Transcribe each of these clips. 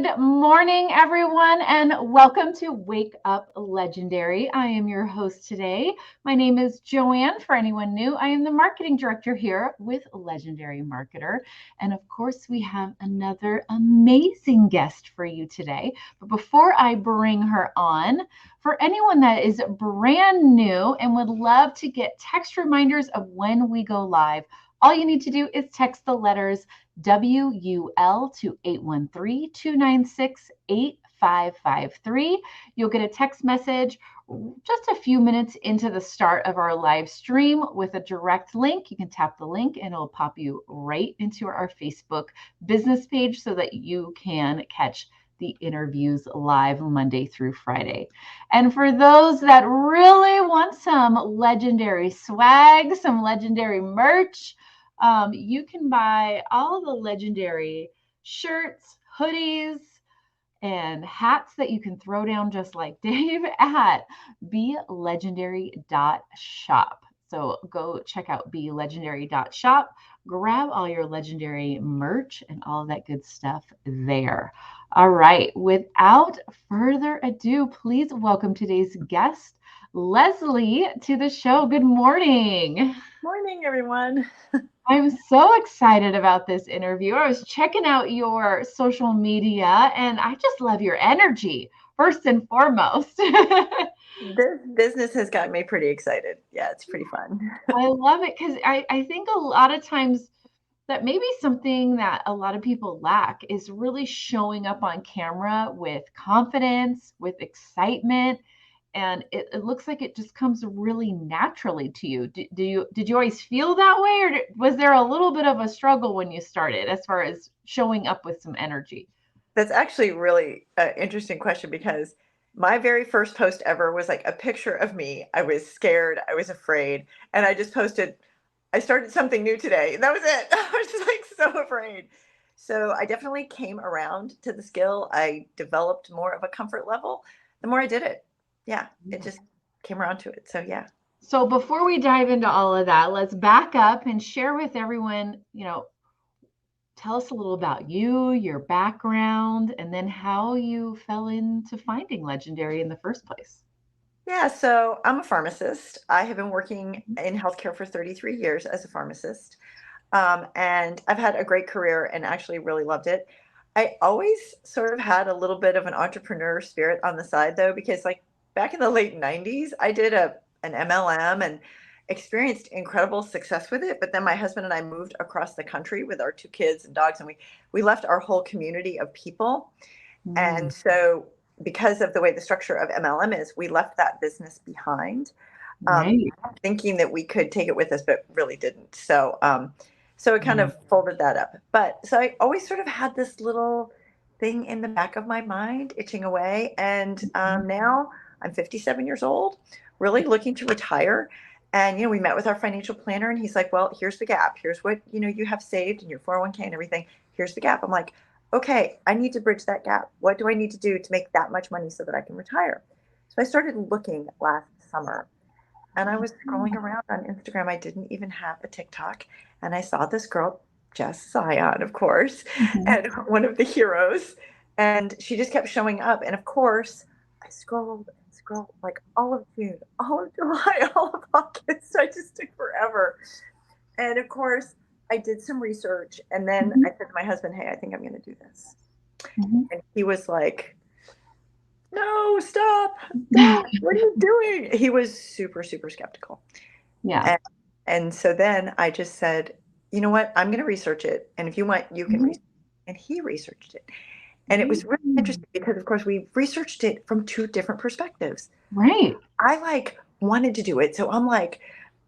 Good morning, everyone, and welcome to Wake Up Legendary. I am your host today. My name is Joanne. For anyone new, I am the marketing director here with Legendary Marketer. And of course, we have another amazing guest for you today. But before I bring her on, for anyone that is brand new and would love to get text reminders of when we go live, all you need to do is text the letters WUL to 813-296-8553. You'll get a text message just a few minutes into the start of our live stream with a direct link. You can tap the link and it'll pop you right into our Facebook business page so that you can catch the interviews live Monday through Friday. And for those that really want some legendary swag, some legendary merch, you can buy all the legendary shirts, hoodies, and hats that you can throw down just like Dave at belegendary.shop. So go check out belegendary.shop, grab all your legendary merch and all of that good stuff there. All right, without further ado, please welcome today's guest, Leslie, to the show. Good morning. Morning, everyone. I'm so excited about this interview. I was checking out your social media and I just love your energy, first and foremost. This business has got me pretty excited. Yeah, it's pretty fun. I love it because I think a lot of times that maybe something that a lot of people lack is really showing up on camera with confidence, with excitement. And it looks like it just comes really naturally to you. Did you always feel that way, or was there a little bit of a struggle when you started as far as showing up with some energy? That's actually really an interesting question because my very first post ever was like a picture of me. I was scared, I was afraid, and I just posted, I started something new today. And that was it. I was just like so afraid. So I definitely came around to the skill. I developed more of a comfort level the more I did it. Yeah, it just came around to it. So yeah. So before we dive into all of that, let's back up and share with everyone, tell us a little about you, your background, and then how you fell into finding Legendary in the first place. Yeah, so I'm a pharmacist. I have been working in healthcare for 33 years as a pharmacist. And I've had a great career and actually really loved it. I always sort of had a little bit of an entrepreneur spirit on the side though, because like back in the late 90s, I did an MLM and experienced incredible success with it. But then my husband and I moved across the country with our two kids and dogs, and we left our whole community of people. And Mm, so because of the way the structure of MLM is, we left that business behind, um, right. thinking that we could take it with us, but really didn't. So it kind Mm, of folded that up. But so I always sort of had this little thing in the back of my mind itching away. And now I'm 57 years old, really looking to retire. And, we met with our financial planner and he's like, well, here's the gap. Here's what, you have saved in your 401k and everything. Here's the gap. I'm like, okay, I need to bridge that gap. What do I need to do to make that much money so that I can retire? So I started looking last summer and I was scrolling around on Instagram. I didn't even have a TikTok. And I saw this girl, Jess Zion, of course, mhm. and one of the heroes. And she just kept showing up. And of course, I scrolled and scrolled like all of June, all of July, all of August. I just took forever. And of course, I did some research. And then Mhm, I said to my husband, hey, I think I'm going to do this. mhm. And he was like, no, stop. Don't. What are you doing? He was super, super skeptical. Yeah. And, and so then I just said, you know what? I'm going to research it. And if you want, you can Mhm. research it. And he researched it. And it was really Mm. interesting because, of course, we researched it from two different perspectives. Right. I like wanted to do it. So I'm like,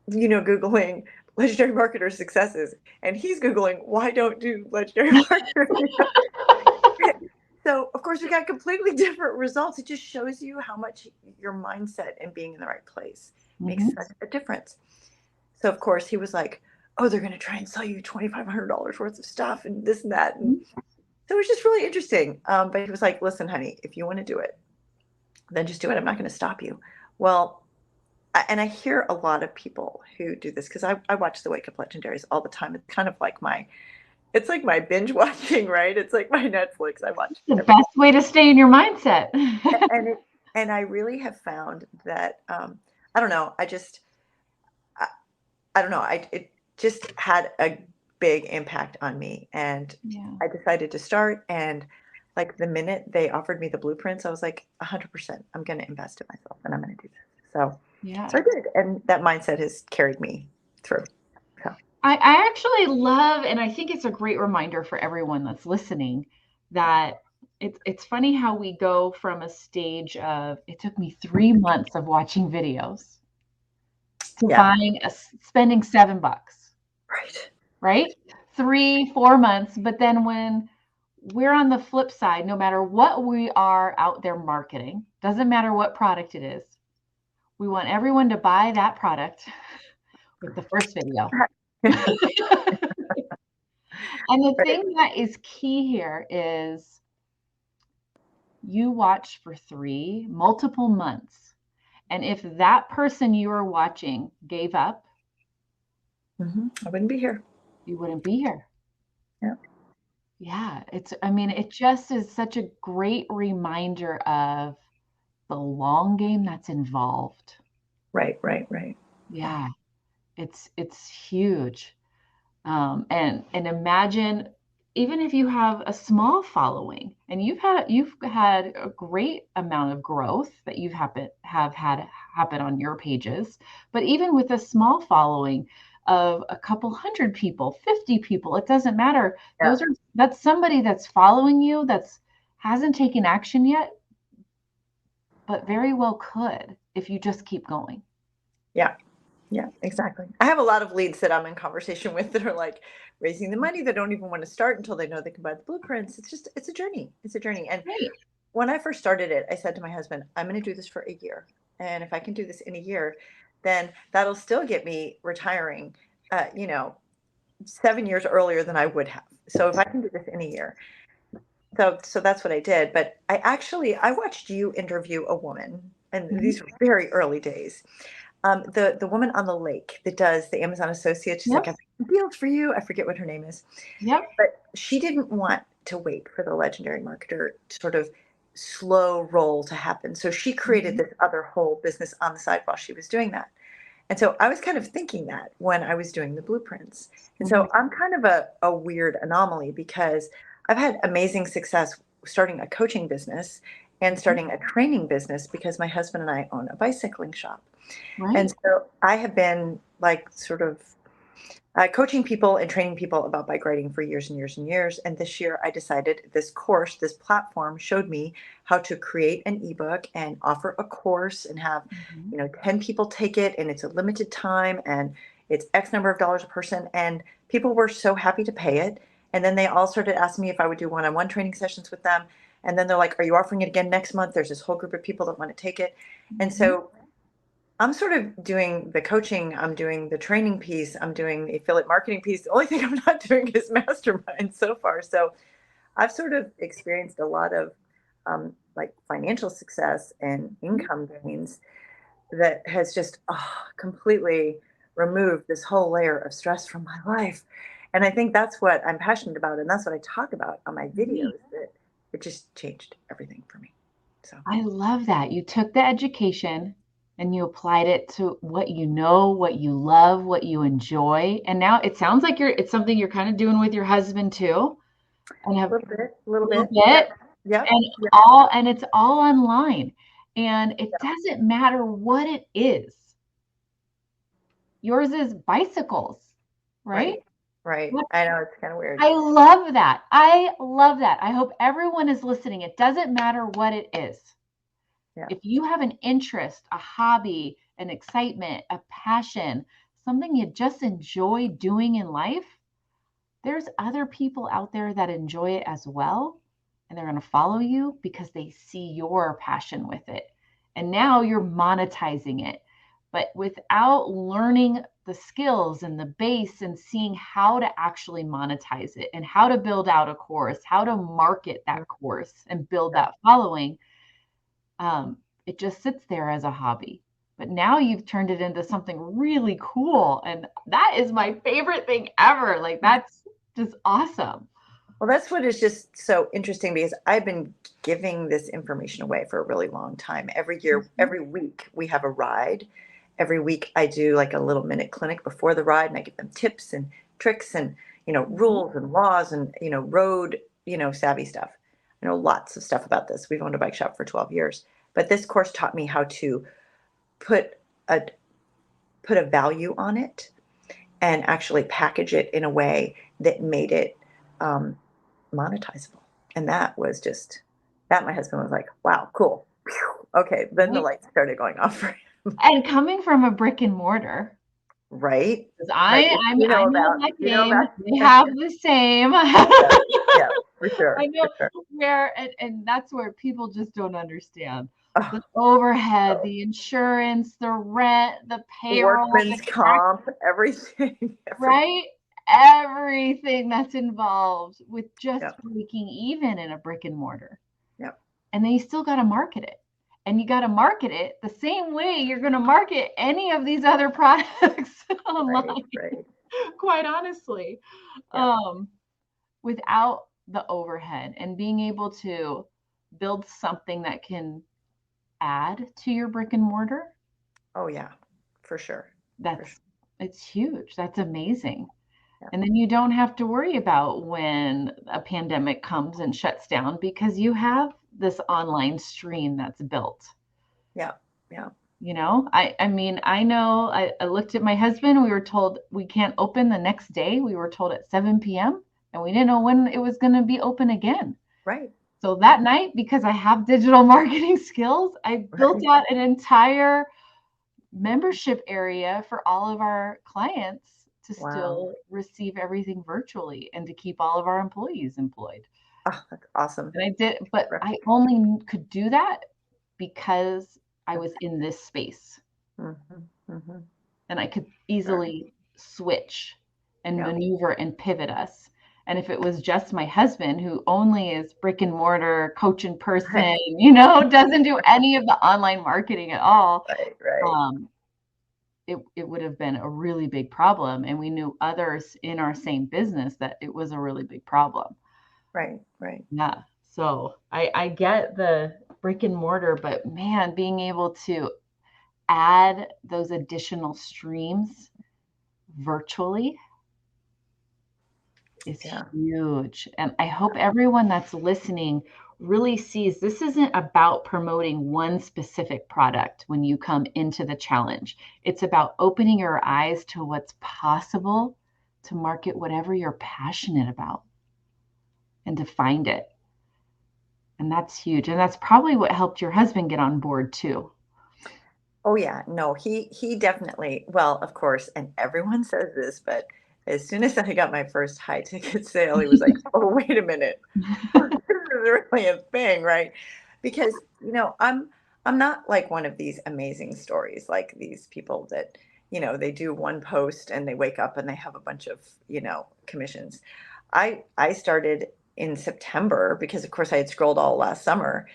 Googling legendary marketer successes. And he's Googling, why don't do legendary marketer? So, of course, we got completely different results. It just shows you how much your mindset and being in the right place makes Mhm. such a difference. So, of course, he was like, oh, they're going to try and sell you $2,500 worth of stuff and this and that. And Mhm. so it was just really interesting. But he was like, listen, honey, if you want to do it, then just do it. I'm not going to stop you. Well, and I hear a lot of people who do this because I watch the Wake Up Legendaries all the time. It's kind of like my It's like my binge watching, right? It's like my Netflix. I watch The everything. best way to stay in your mindset. And and I really have found that I don't know. I, I don't know. It just had a big impact on me, and Yeah. I decided to start. And like the minute they offered me the blueprints, I was like, 100%, I'm going to invest in myself, and I'm going to do this. So Yeah. I did, and that mindset has carried me through. So I actually love, and I think it's a great reminder for everyone that's listening that it's funny how we go from a stage of it took me 3 months of watching videos to yeah, spending $7, right. right? 3, 4 months. But then when we're on the flip side, no matter what we are out there marketing, doesn't matter what product it is, we want everyone to buy that product with the first video. And the Right. thing that is key here is you watch for multiple months. And if that person you are watching gave up, I wouldn't be here. you wouldn't be here. Yeah. Yeah, I mean, it just is such a great reminder of the long game that's involved. Right, right, right. Yeah, it's huge. And imagine even if you have a small following and you've had a great amount of growth that have had happen on your pages, but even with a small following of a couple hundred people, 50 people, it doesn't matter. Yeah, That's somebody that's following you that's hasn't taken action yet, but very well could if you just keep going. yeah, yeah, exactly. I have a lot of leads that I'm in conversation with that are like raising the money. They don't even want to start until they know they can buy the blueprints. It's a journey. It's a journey. And Right. when I first started it, I said to my husband, I'm going to do this for a year. And if I can do this in a year, then that'll still get me retiring, uh, you know, 7 years earlier than I would have. So if I can do this in a year, so that's what I did. But I watched you interview a woman, and Mhm. these were very early days. The woman on the lake that does the Amazon Associates, she's like, Yep. I've got deals for you. I forget what her name is, Yep. but she didn't want to wait for the legendary marketer sort of slow roll to happen. So she created Mhm. this other whole business on the side while she was doing that. And so I was kind of thinking that when I was doing the blueprints. And Mhm. so I'm kind of a weird anomaly because I've had amazing success starting a coaching business and Mhm. starting a training business because my husband and I own a bicycling shop. And Right. so I have been like sort of coaching people and training people about bike riding for years and years and years. And this year I decided this platform showed me how to create an ebook and offer a course and have, Mhm. 10 people take it, and it's a limited time, and it's X number of dollars a person. And people were so happy to pay it. And then they all started asking me if I would do one-on-one training sessions with them. And then they're like, are you offering it again next month? There's this whole group of people that want to take it. And Mhm. so I'm sort of doing the coaching, I'm doing the training piece, I'm doing the affiliate marketing piece. The only thing I'm not doing is mastermind so far. So I've sort of experienced a lot of like financial success and income gains that has just completely removed this whole layer of stress from my life. And I think that's what I'm passionate about. And that's what I talk about on my Right. videos, that it just changed everything for me. So, I love that. You took the education and you applied it to what you know, what you love, what you enjoy. And now it sounds like it's something you're kind of doing with your husband too, and have a little a little bit. bit, Yep. Yep. and Yep. it's all online. And it Yep. doesn't matter what it is. Yours is bicycles, Right. right? Right. I know it's kind of weird. I love that. I love that. I hope everyone is listening. It doesn't matter what it is. Yeah. If you have an interest, a hobby, an excitement, a passion, something you just enjoy doing in life, there's other people out there that enjoy it as well. And they're going to follow you because they see your passion with it. And now you're monetizing it. But without learning the skills and the base and seeing how to actually monetize it and how to build out a course, how to market Mm, that course and build yeah. that following, um, it just sits there as a hobby. But now you've turned it into something really cool. And that is my favorite thing ever. Like, that's just awesome. Well, that's what is just so interesting because I've been giving this information away for a really long time. Every year, Mhm. every week, we have a ride. Every week, I do like a little minute clinic before the ride, and I give them tips and tricks and, Mhm. rules and laws and, road, savvy stuff. I know lots of stuff about this. We've owned a bike shop for 12 years, but this course taught me how to put a put a value on it and actually package it in a way that made it um, monetizable. And that was just that. My husband was like, "Wow, cool." Phew. Okay, then the Right? lights started going off for him. And coming from a brick and mortar, Right, 'cause right. Which I know that you know game. about. They have the same. Yeah, yeah, for I sure, know for sure. where, and that's where people just don't understand. Oh, The overhead, so the insurance, the rent, the payroll, the workman's tax, comp, everything, everything. right? Everything that's involved with just Yep, breaking even in a brick and mortar. yep. And then you still got to market it. And you got to market it the same way you're going to market any of these other products Right, online, right. quite honestly. Yep. Um, Without the overhead and being able to build something that can add to your brick and mortar, Oh yeah, for sure, for sure. that's it's huge. That's amazing. Yeah, And then you don't have to worry about when a pandemic comes and shuts down because you have this online stream that's built. yeah, yeah. I mean, I know I looked at my husband. We were told we can't open the next day. We were told at 7 p.m. and we didn't know when it was going to be open again. Right, So that night, because I have digital marketing skills, I built right. out an entire membership area for all of our clients to Wow. still receive everything virtually and to keep all of our employees employed. Oh, that's awesome. And I did, but Right. I only could do that because I was in this space Mhm, mhm. and I could Sure. easily switch and Yeah. maneuver and pivot us. And if it was just my husband who only is brick and mortar coach in person, Right, doesn't do any of the online marketing at all, right, right, um, it would have been a really big problem. And we knew others in our same business that it was a really big problem. right, right. Yeah. So I get the brick and mortar, but man, being able to add those additional streams virtually is Yeah. huge. And I hope everyone that's listening really sees this isn't about promoting one specific product when you come into the challenge. It's about opening your eyes to what's possible to market whatever you're passionate about and to find it. And that's huge. And that's probably what helped your husband get on board too. Oh yeah. No, he definitely, well, of course, and everyone says this, but as soon as I got my first high ticket sale, he was like, "Oh, wait a minute. This is really a thing, right?" Because, I'm not like one of these amazing stories like these people that, they do one post and they wake up and they have a bunch of, commissions. I started in September because of course I had scrolled all last summer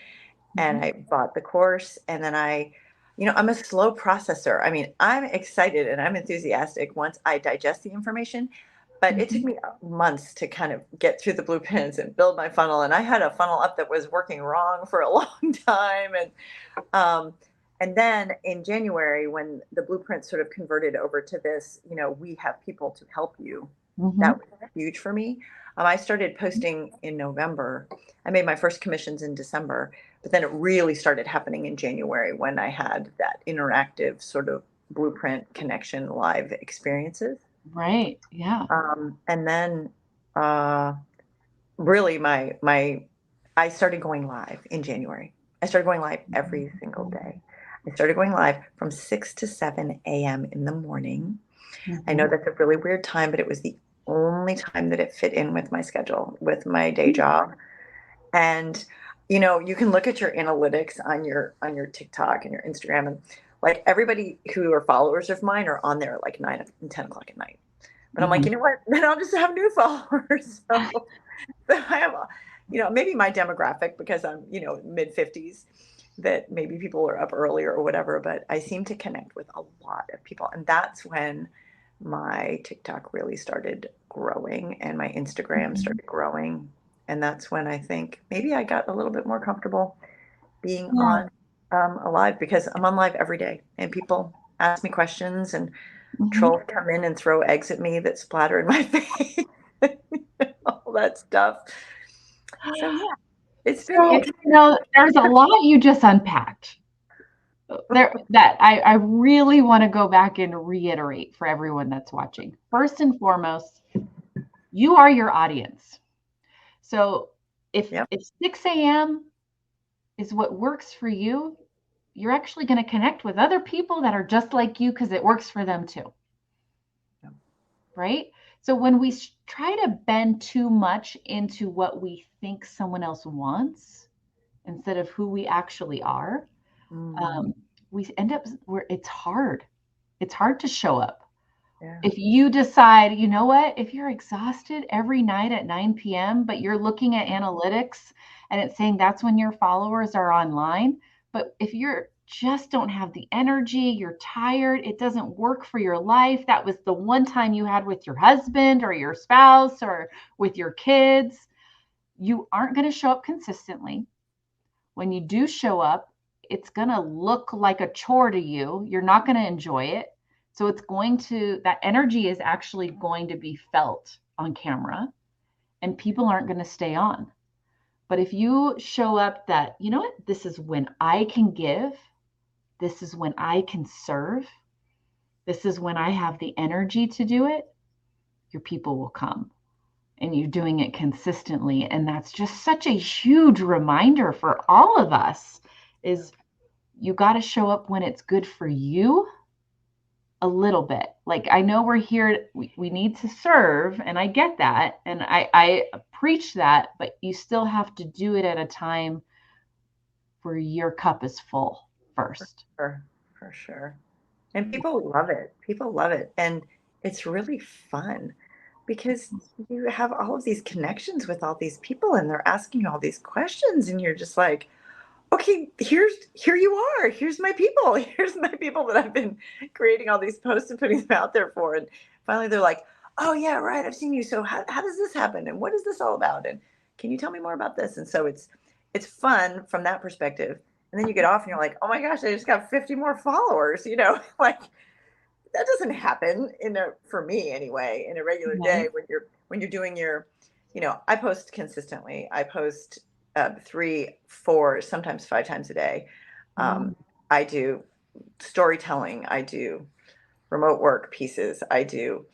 and Mhm. I bought the course and then I'm a slow processor. I mean, I'm excited and I'm enthusiastic once I digest the information, but it took Mhm. me months to kind of get through the blueprints and build my funnel. And I had a funnel up that was working wrong for a long time. Um, and then in January, when the blueprint sort of converted over to this, we have people to help you. That Mhm. was huge for me. I started posting in November. I made my first commissions in December, but then it really started happening in January when I had that interactive sort of blueprint connection live experiences. Right. Yeah. And then uh, really my I started going live in January. I started going live every single day. I started going live from 6 to 7 a.m. in the morning. I know Mhm. that's a really weird time, but it was the only time that it fit in with my schedule, with my day job. And you can look at your analytics on your TikTok and your Instagram, and like everybody who are followers of mine are on there at like 9 and 10 o'clock at night. But I'm like, Mhm. you know what? Then I'll just have new followers. So I have, maybe my demographic because I'm, mid 50s, that maybe people are up earlier or whatever, but I seem to connect with a lot of people. And that's when my TikTok really started growing and my Instagram started growing. And that's when I think maybe I got a little bit more comfortable being Yeah. on a live, because I'm on live every day and people ask me questions and Mhm. trolls come in and throw eggs at me that splatter in my face, all that stuff. So yeah, it's been So, interesting. there's a lot you just unpacked there that I really want to go back and reiterate for everyone that's watching. First and foremost, you are your audience. So Yep. if 6 a.m. is what works for you, you're actually going to connect with other people that are just like you because it works for them too. Yep. Right? So when we try to bend too much into what we think someone else wants instead of who we actually are, Mm, um, we end up where it's hard. It's hard to show up. yeah. If you decide, you know what, if you're exhausted every night at 9 p.m., but you're looking at analytics and it's saying that's when your followers are online, but if you're just don't have the energy, you're tired, it doesn't work for your life. That was the one time you had with your husband or your spouse or with your kids. You aren't going to show up consistently. When you do show up, it's going to look like a chore to you. You're not going to enjoy it. So it's going to, that energy is actually going to be felt on camera and people aren't going to stay on. But if you show up that, you know what, this is when I can give, this is when I can serve, this is when I have the energy to do it, your people will come and you're doing it consistently. And that's just such a huge reminder for all of us is you got to show up when it's good for you a little bit. Like I know we're here, we need to serve, and I get that. And I preach that, but you still have to do it at a time where your cup is full first. For, for sure. And people love it. People love it. And it's really fun because you have all of these connections with all these people and they're asking you all these questions and you're just like, okay, here you are. Here's my people. Here's my people that I've been creating all these posts and putting them out there for. And finally they're like, oh yeah, right. I've seen you. So how does this happen? And what is this all about? And can you tell me more about this? And so it's fun from that perspective. And then you get off and you're like, oh my gosh, I just got 50 more followers, like that doesn't happen for me anyway, in a regular day Right. when you're doing your, I post consistently. I post 3, 4, sometimes 5 times a day. Mm-hmm. I do storytelling. I do remote work pieces. I do,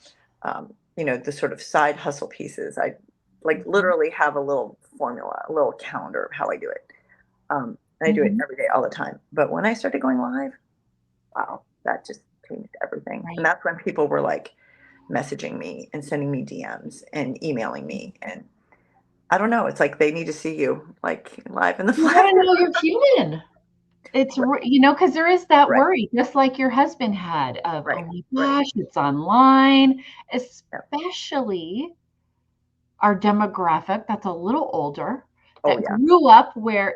the sort of side hustle pieces. I like literally have a little formula, a little calendar of how I do it. And I do it Mm-hmm. every day, all the time. But when I started going live, wow, that just changed everything. And Right. that's when people were like messaging me and sending me DMs and emailing me. And I don't know, it's like they need to see you like live in the You flesh. got to know you're human. It's, Right, because there is that right, worry, just like your husband had of, oh right, my right. gosh, it's online, Yeah. especially our demographic that's a little older, Oh that yeah, grew up where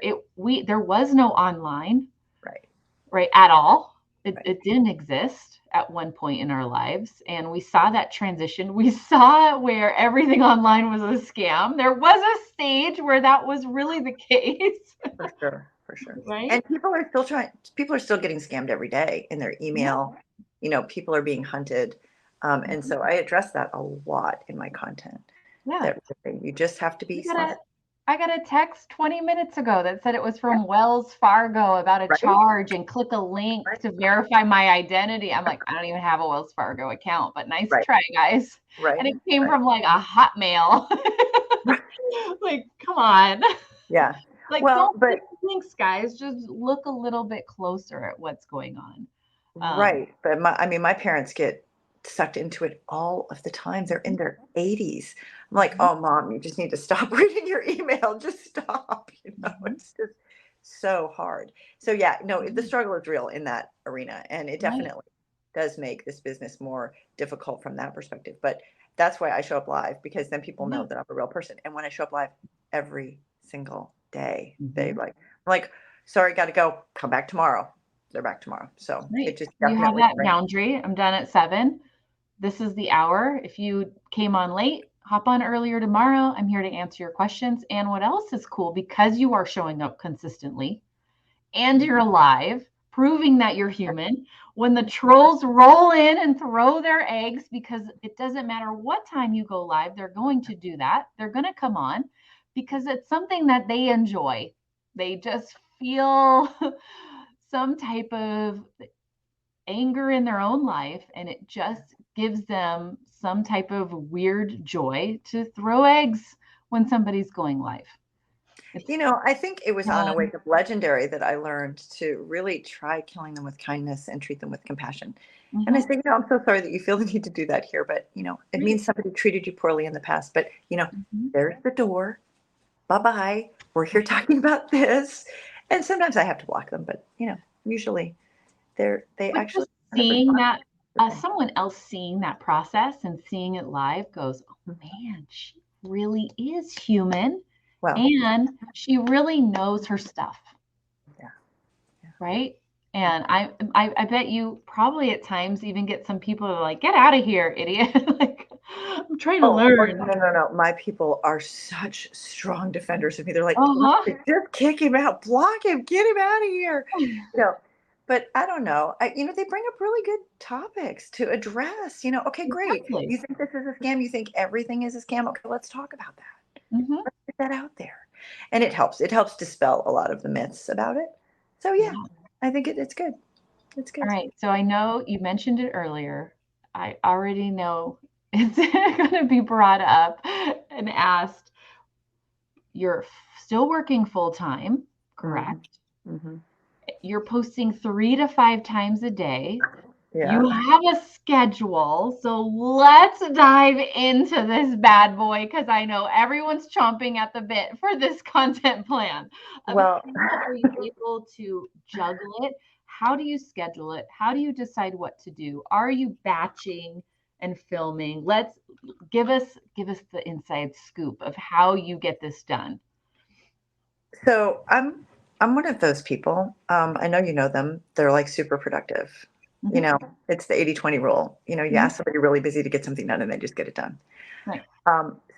there was no online, right, right, at all. It, right. it didn't exist at one point in our lives. And we saw that transition. We saw where everything online was a scam. There was a stage where that was really the case, For sure, for sure. right? And people are still getting scammed every day in their Yeah. email. People are being hunted. And Mhm. so I address that a lot in my content. Yeah. That really, you just have to I be got smart. a I got a text 20 minutes ago that said it was Yeah, from Wells Fargo about a right, charge and click a link right, to verify my identity. I'm like, I don't even have a Wells Fargo account, but nice right, try, guys. right, And it came right. from like a Hotmail. Like, come on. Yeah. Like, Well, don't but click links, guys. Just look a little bit closer at what's going on. right. But I mean, my parents get sucked into it all of the time. They're in their 80s. I'm like, Mhm, oh, mom, you just need to stop reading your email. Just stop. mhm, It's just so hard. So, yeah, no, the mhm. struggle is real in that arena. And it Right. definitely does make this business more difficult from that perspective. But that's why I show up live, because then people Yeah. know that I'm a real person. And when I show up live every single day, Mhm. I'm like, sorry, got to go. Come back tomorrow. They're back tomorrow. So Right. it just You have definitely that brings. boundary. I'm done at 7. This is the hour. If you came on late, hop on earlier tomorrow. I'm here to answer your questions. And what else is cool, because you are showing up consistently and you're alive, proving that you're human. When the trolls roll in and throw their eggs, because it doesn't matter what time you go live, they're going to do that. They're going to come on because it's something that they enjoy. They just feel some type of anger in their own life, and it just gives them some type of weird joy to throw eggs when somebody's going live. I think it was on a Wake Up Legendary that I learned to really try killing them with kindness and treat them with compassion. And I say, I'm so sorry that you feel the need to do that here, but it means somebody treated you poorly in the past. But there's the door. Bye-bye. We're here talking about this. And sometimes I have to block them, but usually they actually seeing that someone else seeing that process and seeing it live goes, oh man, she really is human. Well, and she really knows her stuff. Yeah. Right. And I bet you probably at times even get some people that are like, get out of here, idiot. Like, I'm trying to learn. No. My people are such strong defenders of me. They're like, just kick him out, block him, get him out of here. But I don't know. They bring up really good topics to address. Okay, great. Exactly. You think this is a scam? You think everything is a scam? Okay, let's talk about that. Let's get that out there. And it helps. It helps dispel a lot of the myths about it. So yeah. I think it's good. It's good. All right. So I know you mentioned it earlier. I already know it's going to be brought up and asked. You're still working full time, correct? Mm-hmm. You're posting 3 to 5 times a day. Yeah. You have a schedule. So let's dive into this bad boy, because I know everyone's chomping at the bit for this content plan. Well, how are you able to juggle it? How do you schedule it? How do you decide what to do? Are you batching and filming? Let's give us the inside scoop of how you get this done. So I'm one of those people. I know you know them. They're like super productive. It's the 80-20 rule. You ask somebody really busy to get something done and they just get it done. Right.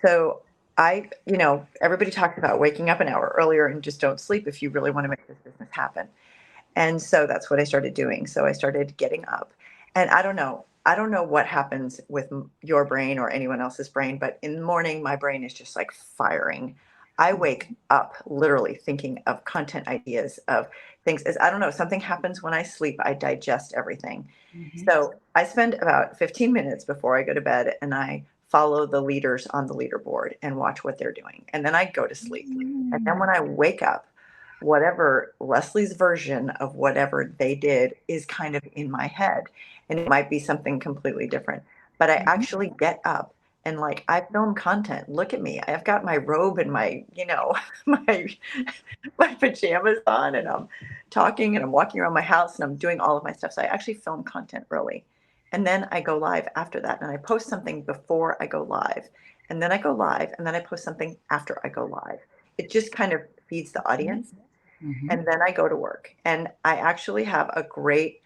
So everybody talks about waking up an hour earlier and just don't sleep if you really want to make this business happen. And so that's what I started doing. So I started getting up, and I don't know what happens with your brain or anyone else's brain, but in the morning, my brain is just like firing. I wake up literally thinking of content ideas, of things. I don't know, something happens when I sleep. I digest everything. So I spend about 15 minutes before I go to bed, and I follow the leaders on the leaderboard and watch what they're doing. And then I go to sleep. And then when I wake up, whatever Leslie's version of whatever they did is kind of in my head. And it might be something completely different. But I actually get up and I film content. Look at me. I've got my robe and my, my pajamas on, and I'm talking and I'm walking around my house and I'm doing all of my stuff. So I actually film content early. And then I go live after that. And I post something before I go live. And then I go live, and then I post something after I go live. It just kind of feeds the audience. And then I go to work. And I actually have a great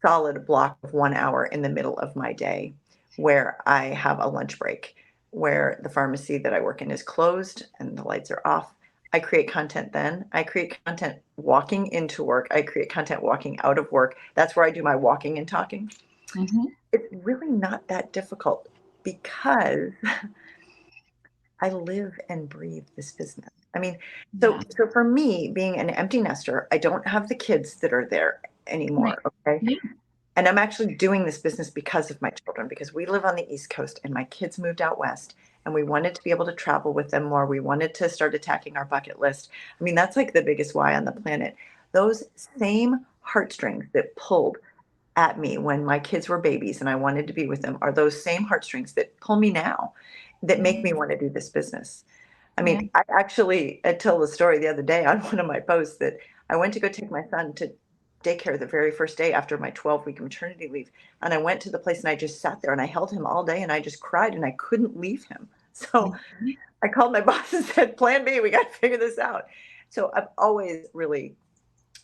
solid block of 1 hour in the middle of my day where I have a lunch break, where the pharmacy that I work in is closed and the lights are off. I create content then. I create content walking into work. I create content walking out of work. That's where I do my walking and talking. It's really not that difficult because I live and breathe this business. I mean, so for me, being an empty nester, I don't have the kids that are there anymore. Okay. And I'm actually doing this business because of my children, because we live on the East Coast and my kids moved out West, and we wanted to be able to travel with them more. We wanted to start attacking our bucket list. I mean, that's like the biggest why on the planet. Those same heartstrings that pulled at me when my kids were babies and I wanted to be with them are those same heartstrings that pull me now, that make me want to do this business. I mean, I actually tell the story the other day on one of my posts that I went to go take my son to daycare the very first day after my 12-week maternity leave. And I went to the place and I just sat there and I held him all day and I just cried and I couldn't leave him. So I called my boss and said, plan B, we got to figure this out. So I've always really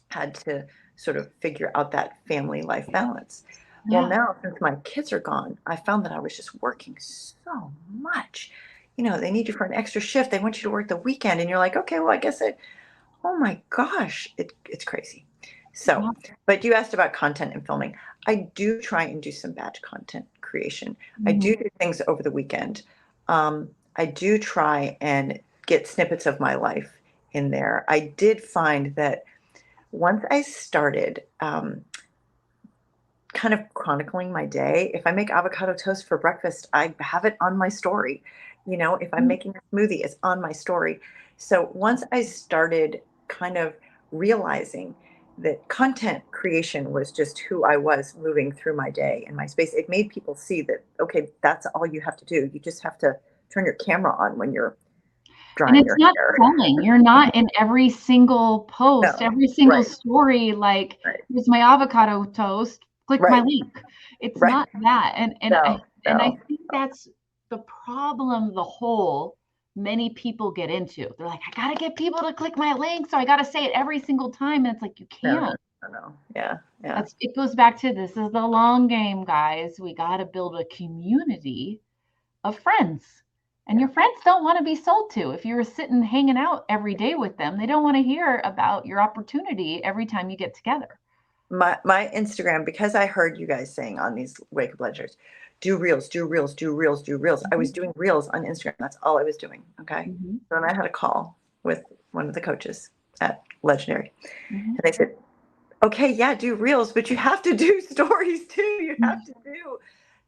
had to sort of figure out that family life balance. Well, Yeah. now since my kids are gone, I found that I was just working so much. You know, they need you for an extra shift. They want you to work the weekend, and you're like, okay, well, I guess it. Oh my gosh, it's crazy. So, Yeah. but you asked about content and filming. I do try and do some batch content creation. I Mhm. do things over the weekend. I do try and get snippets of my life in there. I did find that once I started kind of chronicling my day, if I make avocado toast for breakfast, I have it on my story. You know, if I'm making a smoothie, it's on my story. So once I started kind of realizing that content creation was just who I was moving through my day in my space, it made people see that, okay, that's all you have to do. You just have to turn your camera on when you're And drying it's your not hair. selling. You're not in every single post, No, every single right, story, like, right, here's my avocado toast, click my right, link. It's right. not that. No, And I no. think that's the problem, the hole many people get into. They're like, I gotta get people to click my link, so I gotta say it every single time. And it's like, you No, no, can't. no, no. Yeah, yeah. That's it goes back to this is the long game, guys. We gotta build a community of friends. And Yeah. your friends don't want to be sold to. If you're sitting hanging out every day with them, they don't want to hear about your opportunity every time you get together. My Instagram, because I heard you guys saying on these Wake Up Ledgers, do reels, do reels, do reels, do reels. I was Mhm. doing reels on Instagram. That's all I was doing. Okay. Mhm. So then I had a call with one of the coaches at Legendary. Mhm. And they said, okay, yeah, do reels, but you have to do stories too. You have to do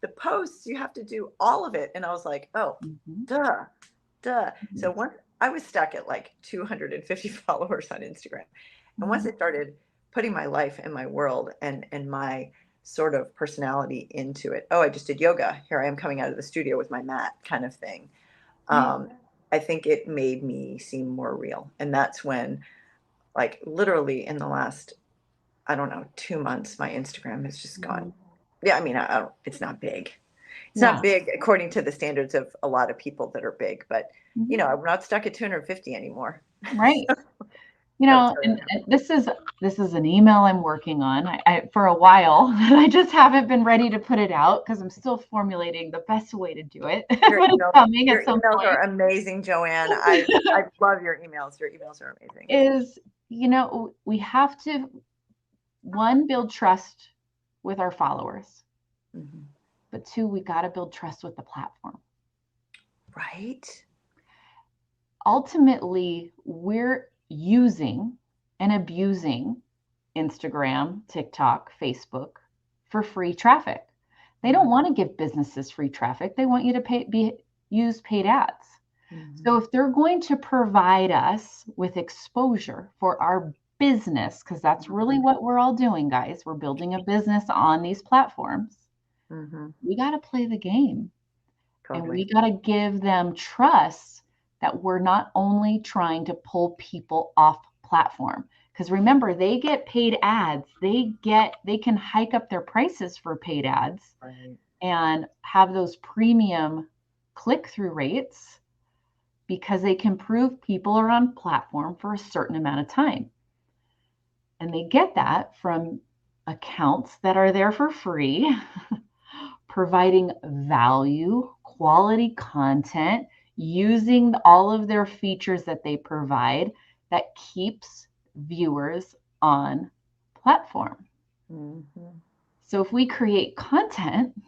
the posts. You have to do all of it. And I was like, oh, Mhm. duh, duh. So Mhm. once I was stuck at like 250 followers on Instagram. And once Mhm. I started putting my life and my world and my sort of personality into it, oh, I just did yoga. Here I am coming out of the studio with my mat kind of thing. Yeah. I think it made me seem more real. And that's when, like, literally in the last, I don't know, 2 months, my Instagram has just gone. Mhm. Yeah, I mean, I don't, it's not big. It's not Yeah. big according to the standards of a lot of people that are big, but Mhm. I'm not stuck at 250 anymore. Right. That's how And this is an email I'm working on. I for a while, and I just haven't been ready to put it out because I'm still formulating the best way to do it. your But it's emails. coming at Your some emails point. are amazing, Joanne. I love your emails. Your emails are amazing. Is we have to one build trust with our followers, Mhm. but two, we got to build trust with the platform. Right? Ultimately, we're using and abusing Instagram, TikTok, Facebook for free traffic. They don't want to give businesses free traffic. They want you to use paid ads. So Mhm. if they're going to provide us with exposure for our business, because that's really Mhm. what we're all doing, guys, we're building a business on these platforms. Mhm. We got to play the game, and Totally. we got to give them trust that we're not only trying to pull people off platform. Because remember, they get paid ads. They can hike up their prices for paid ads Right. and have those premium click-through rates because they can prove people are on platform for a certain amount of time. And they get that from accounts that are there for free, providing value, quality content, using all of their features that they provide that keeps viewers on platform. Mhm. So if we create content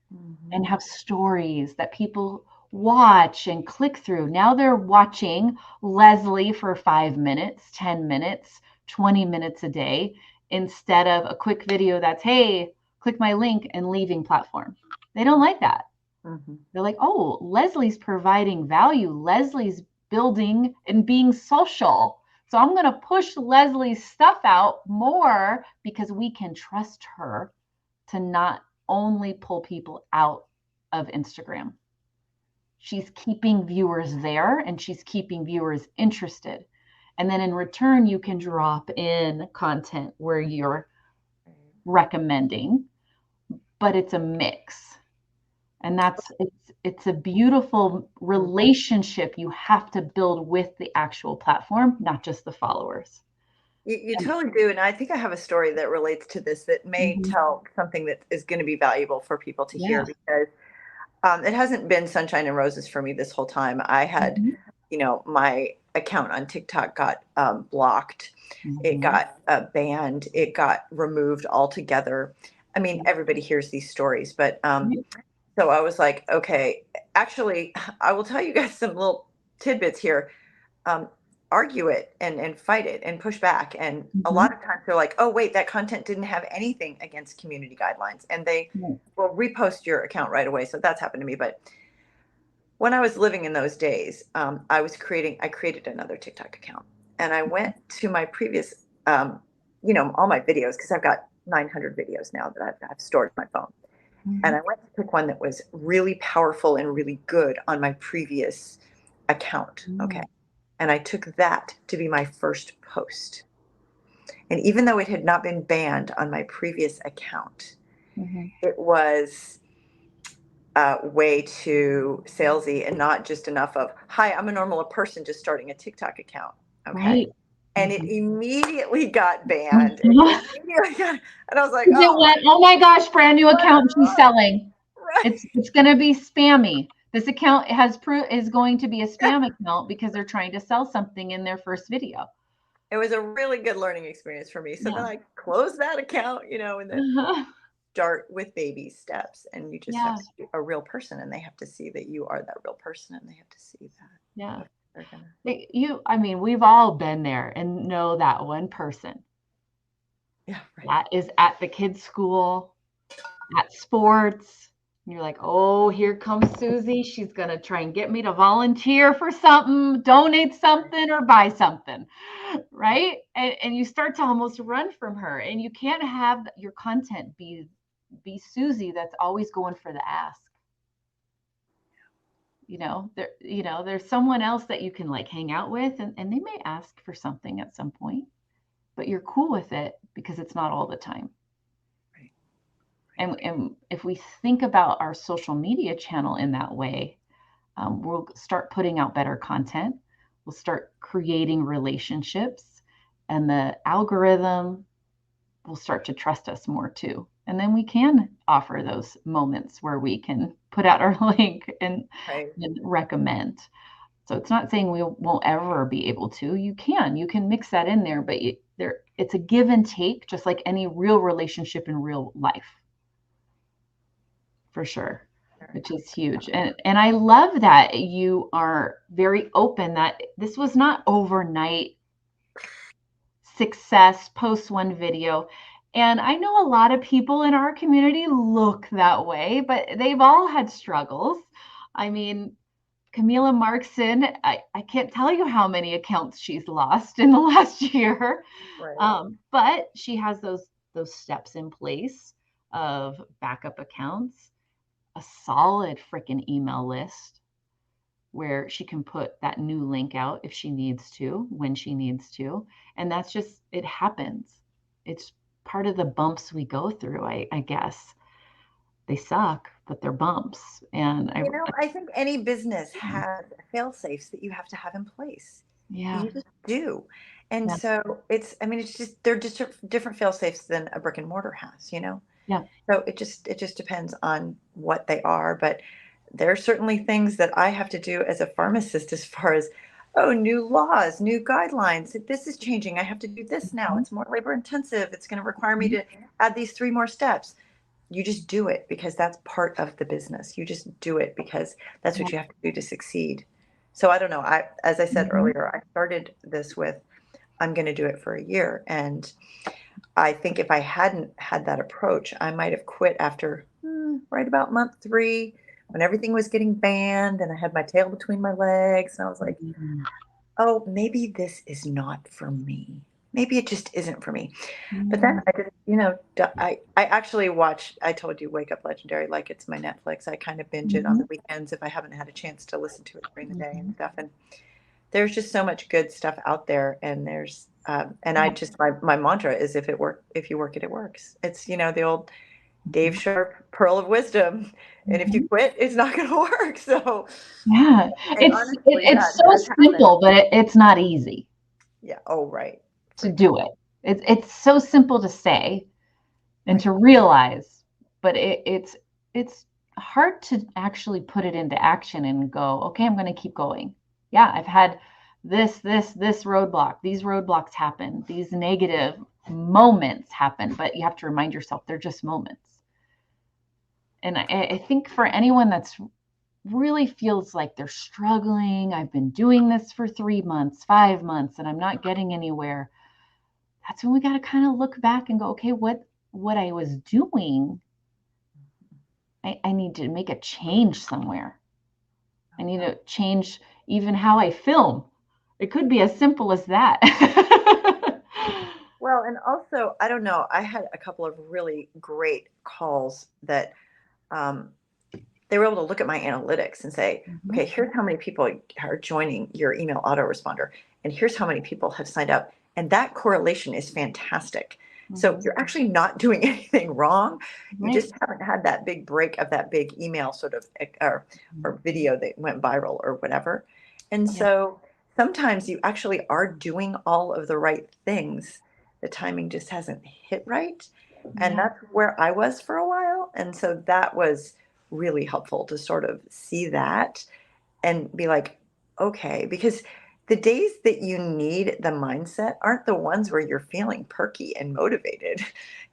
and Mhm. have stories that people watch and click through, now they're watching Leslie for 5 minutes, 10 minutes, 20 minutes a day instead of a quick video that's, hey, click my link and leaving platform. They don't like that. Mhm. They're like, oh, Leslie's providing value. Leslie's building and being social. So I'm going to push Leslie's stuff out more because we can trust her to not only pull people out of Instagram. She's keeping viewers there and she's keeping viewers interested. And then in return, you can drop in content where you're recommending, but it's a mix. And it's a beautiful relationship you have to build with the actual platform, not just the followers. You totally do. And I think I have a story that relates to this that may Mhm. tell something that is going to be valuable for people to hear, Yeah. because it hasn't been sunshine and roses for me this whole time. I had, Mhm. my account on TikTok got blocked. It Mhm. got banned. It got removed altogether. I mean, Yeah. everybody hears these stories, but Right. so I was like, okay, actually, I will tell you guys some little tidbits here. um, Argue it and fight it and push back. And a Mhm. lot of times they're like, oh, wait, that content didn't have anything against community guidelines. And they Right. will repost your account right away. So that's happened to me. But when I was living in those days, I created another TikTok account, and I went to my previous, all my videos, because I've got 900 videos now that I've stored on my phone. And Mhm. I went to pick one that was really powerful and really good on my previous account. Okay. Mm. And I took that to be my first post. And even though it had not been banned on my previous account, Mhm. it was way too salesy and not just enough of, hi, I'm a normal person just starting a TikTok account. Okay. Right. And it Mhm. immediately got banned. It Mhm. immediately got, and I was like, Because it oh my, went, oh my gosh, brand new what account she's a selling. right. It's going to be spammy. This account is going to be a spam account because they're trying to sell something in their first video. It was a really good learning experience for me. So then Yeah. I closed that account, and then Uh-huh. start with baby steps. And you just have Yeah. to be a real person, and they have to see that you are that real person, and they have to see that Yeah. before they're gonna. I mean, we've all been there and know that one person Yeah, right. that is at the kids' school, at sports. And you're like, oh, here comes Susie. She's going to try and get me to volunteer for something, donate something, or buy something. Right. And you start to almost run from her. And you can't have your content be Susie that's always going for the ask. There's someone else that you can like hang out with, and they may ask for something at some point, but you're cool with it because it's not all the time. Right. And if we think about our social media channel in that way, we'll start putting out better content. We'll start creating relationships, and the algorithm will start to trust us more too. And then we can offer those moments where we can put out our link Right. and recommend. So it's not saying we won't ever be able to. You can mix that in there, but it's a give and take, just like any real relationship in real life, for sure, Right. which is huge. And I love that you are very open that this was not overnight success, post one video. And I know a lot of people in our community look that way, but they've all had struggles. I mean, Camila Markson, I can't tell you how many accounts she's lost in the last year. Right. But she has those steps in place of backup accounts, a solid freaking email list where she can put that new link out if she needs to, when she needs to. And that's just, it happens. It's part of the bumps we go through, I guess. They suck, but they're bumps. And I think any business has fail safes that you have to have in place. yeah, You just do. And yeah, so it's just, they're just different fail safes than a brick and mortar has. yeah. So it just depends on what they are. But there are certainly things that I have to do as a pharmacist, as far as, oh, new laws, new guidelines. This is changing. I have to do this now. Mhm, It's more labor intensive. It's going to require me mhm. to add these 3 more steps. You just do it because that's part of the business. You just do it because that's Yeah. what you have to do to succeed. So I don't know. As I said Mhm. earlier, I started this with, I'm going to do it for a year. And I think if I hadn't had that approach, I might have quit after right about month 3, when everything was getting banned and I had my tail between my legs. And I was like, Mhm. oh, maybe this is not for me. Maybe it just isn't for me. But then Mhm. I just, I actually watch, I told you, Wake Up Legendary, like it's my Netflix. I kind of binge it on the Mhm. weekends if I haven't had a chance to listen to it during the day and Mhm. stuff. And there's just so much good stuff out there. And and I Yeah. just, my mantra is, if you work it, it works. It's, the old Dave Mhm. Sharpe pearl of wisdom. And if you Mhm. quit, it's not going to work. So, Yeah. and It's honestly, it's that so has happened. simple, but it's not easy. Yeah. Oh, right. to do it. It's so simple to say and to realize, but it's hard to actually put it into action and go, okay, I'm going to keep going. Yeah, I've had this roadblock. These roadblocks happen. These negative moments happen, but you have to remind yourself they're just moments. And I think for anyone that's really feels like they're struggling, I've been doing this for 3 months, 5 months, and I'm not getting anywhere. That's when we got to kind of look back and go, okay, what I was doing, I need to make a change somewhere. I need to change even how I film. It could be as simple as that. Well, and also, I don't know, I had a couple of really great calls that um, they were able to look at my analytics and say, okay, here's how many people are joining your email autoresponder, and here's how many people have signed up. And that correlation is fantastic. So you're actually not doing anything wrong. You just haven't had that big break of that big email sort of or video that went viral or whatever. And so sometimes you actually are doing all of the right things. The timing just hasn't hit right. And that's where I was for a while. And so that was really helpful to sort of see that and be like, okay, because the days that you need the mindset aren't the ones where you're feeling perky and motivated.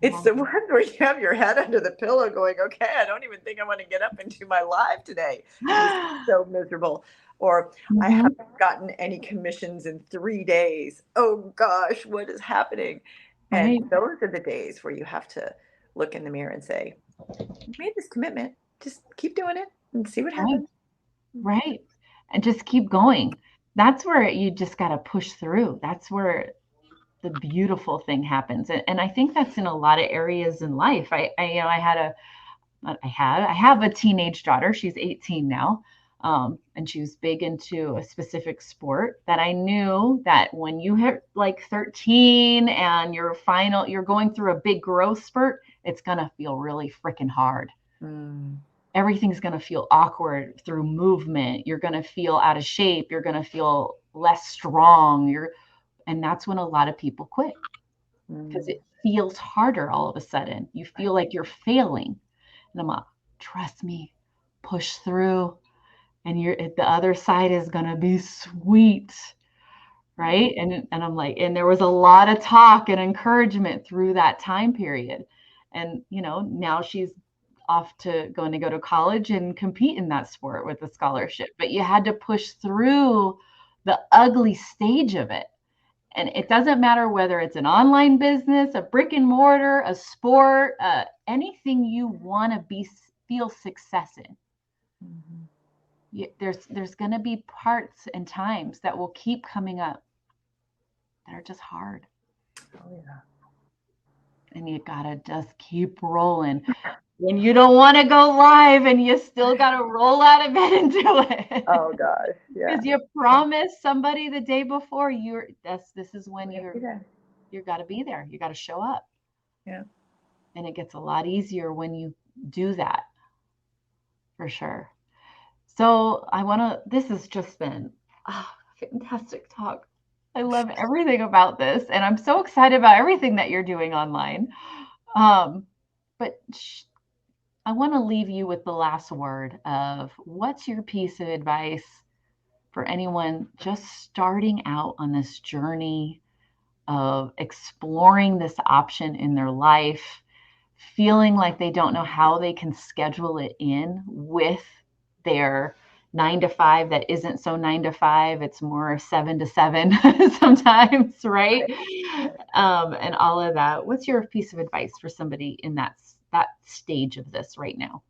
It's the ones where you have your head under the pillow going, okay, I don't even think I want to get up and do my live today. This is so miserable. Or I haven't gotten any commissions in 3 days. Oh gosh, what is happening? And those are the days where you have to look in the mirror and say, you made this commitment. Just keep doing it and see what happens. Right. And just keep going. That's where you just got to push through. That's where the beautiful thing happens. And I think that's in a lot of areas in life. I have a teenage daughter. She's 18 now. And she was big into a specific sport that I knew that when you hit like 13 and you're going through a big growth spurt, it's going to feel really freaking hard. Everything's going to feel awkward through movement. You're going to feel out of shape. You're going to feel less strong. And that's when a lot of people quit because it feels harder all of a sudden. You feel like you're failing. And I'm like, trust me, push through. And the other side is going to be sweet. Right. And I'm like, and there was a lot of talk and encouragement through that time period. And, now she's off to going to go to college and compete in that sport with a scholarship, but you had to push through the ugly stage of it. And it doesn't matter whether it's an online business, a brick and mortar, a sport, anything you want to feel success in. There's going to be parts and times that will keep coming up that are just hard. And you gotta just keep rolling. When you don't want to go live and you still got to roll out of bed and do it. Oh gosh, yeah. Because you promised somebody the day before this is when you got to be there. You got to show up. Yeah. And it gets a lot easier when you do that, for sure. So this has just been fantastic talk. I love everything about this, and I'm so excited about everything that you're doing online. But I want to leave you with the last word of what's your piece of advice for anyone just starting out on this journey of exploring this option in their life, feeling like they don't know how they can schedule it in with their 9 to 5 that isn't so 9 to 5, it's more 7 to 7 sometimes, right? And all of that. What's your piece of advice for somebody in that stage of this right now?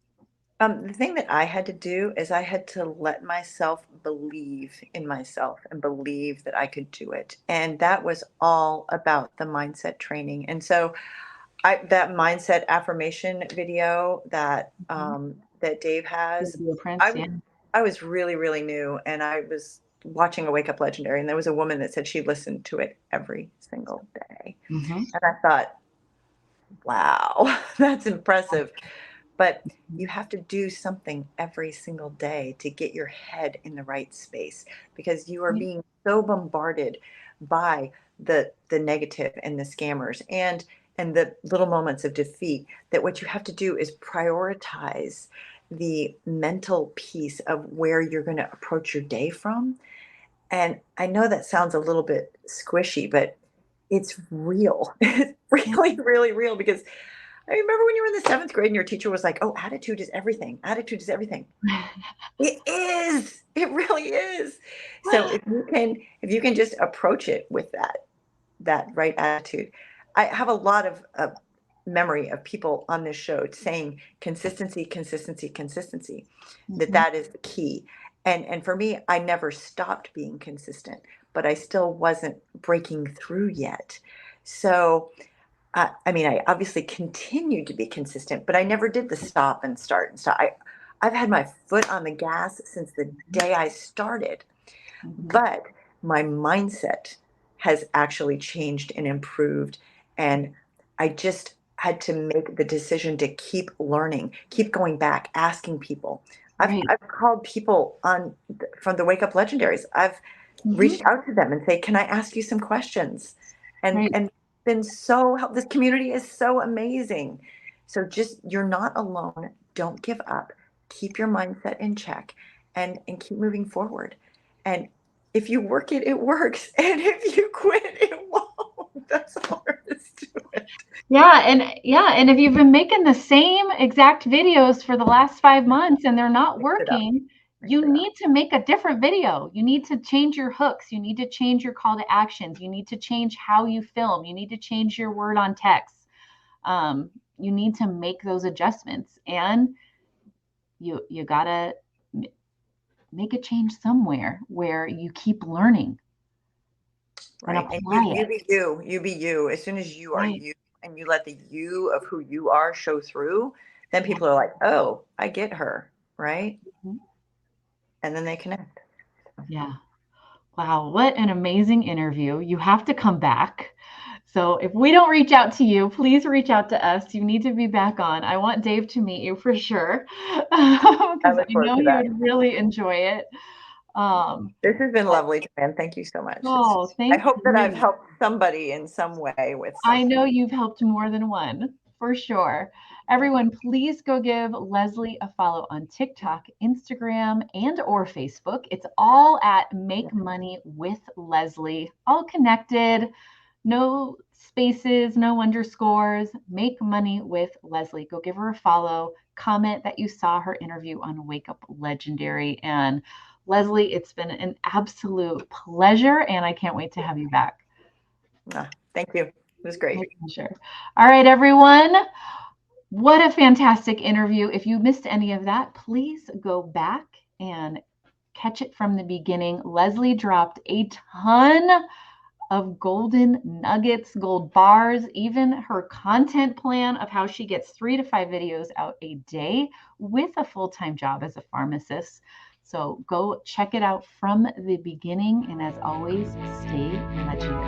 The thing that I had to do is I had to let myself believe in myself and believe that I could do it. And that was all about the mindset training. And so that mindset affirmation video that that Dave has, I was really, really new, and I was watching a Wake Up Legendary, and there was a woman that said she listened to it every single day. And I thought, wow, that's impressive. but you have to do something every single day to get your head in the right space, because you are being so bombarded by the negative and the scammers and the little moments of defeat, that what you have to do is prioritize the mental piece of where you're going to approach your day from. And I know that sounds a little bit squishy, but it's real. It's really, really real, because I remember when you were in the seventh grade and your teacher was like, "Oh, attitude is everything. Attitude is everything." It is. It really is. So if you can just approach it with that right attitude. I have a lot of memory of people on this show saying consistency, consistency, consistency, that is the key. And for me, I never stopped being consistent, but I still wasn't breaking through yet. So I mean, I obviously continued to be consistent, but I never did the stop and start and stop. I've had my foot on the gas since the day I started, but my mindset has actually changed and improved. And I just had to make the decision to keep learning, keep going back, asking people. Right. I've called people on from the Wake Up Legendaries. I've reached out to them and say, "Can I ask you some questions?" Right. And been so help. This community is so amazing. So just, you're not alone. Don't give up. Keep your mindset in check, and keep moving forward. And if you work it, it works. And if you quit, it won't. That's all there is to it. And if you've been making the same exact videos for the last 5 months and they're not working, you need to make a different video. You need to change your hooks. You need to change your call to actions. You need to change how you film. You need to change your word on text. You need to make those adjustments, and you gotta make a change somewhere where you keep learning and Right. And apply you it. be you. You be you. As soon as you are Right. you and you let the you of who you are show through, then Yeah. people are like, "Oh, I get her." Right. Mhm. And then they connect. Yeah. Wow, what an amazing interview. You have to come back. So if we don't reach out to you, please reach out to us. You need to be back on. I want Dave to meet you for sure, I because look I forward know to he that. would really enjoy it. This has been But, lovely, Joanne. Thank you so much. oh, I thank hope that I've you. helped somebody in some way with I something. know you've helped more than one, for sure. Everyone, please go give Leslie a follow on TikTok, Instagram, and or Facebook. It's all at Make Money with Leslie, all connected. No spaces, no underscores. Make Money with Leslie. Go give her a follow. Comment that you saw her interview on Wake Up Legendary. And Leslie, it's been an absolute pleasure, and I can't wait to have you back. Thank you. It was great. My pleasure. All right, everyone. What a fantastic interview. If you missed any of that, please go back and catch it from the beginning. Leslie dropped a ton of golden nuggets, gold bars, even her content plan of how she gets 3 to 5 videos out a day with a full-time job as a pharmacist. So go check it out from the beginning. And as always, stay legendary.